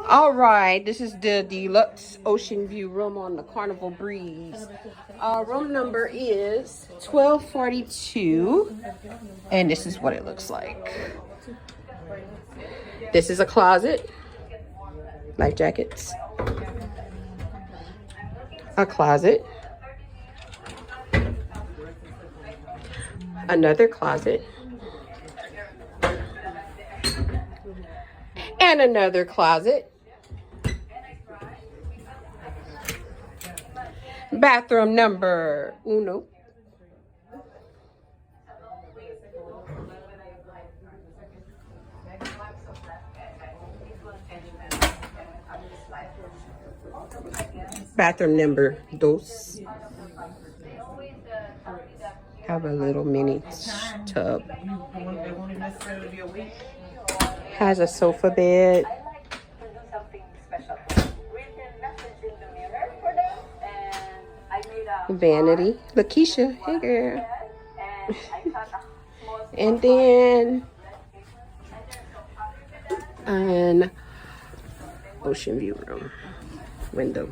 All right, this is the deluxe ocean view room on the Carnival Breeze. Room number is 1242, and this is what it looks like. This is a closet, life jackets, a closet, another closet, and another closet. Bathroom number uno. Bathroom number dos. Have a little mini tub. Has a sofa bed. Vanity. Lakeisha, hey girl. And then an ocean view room window.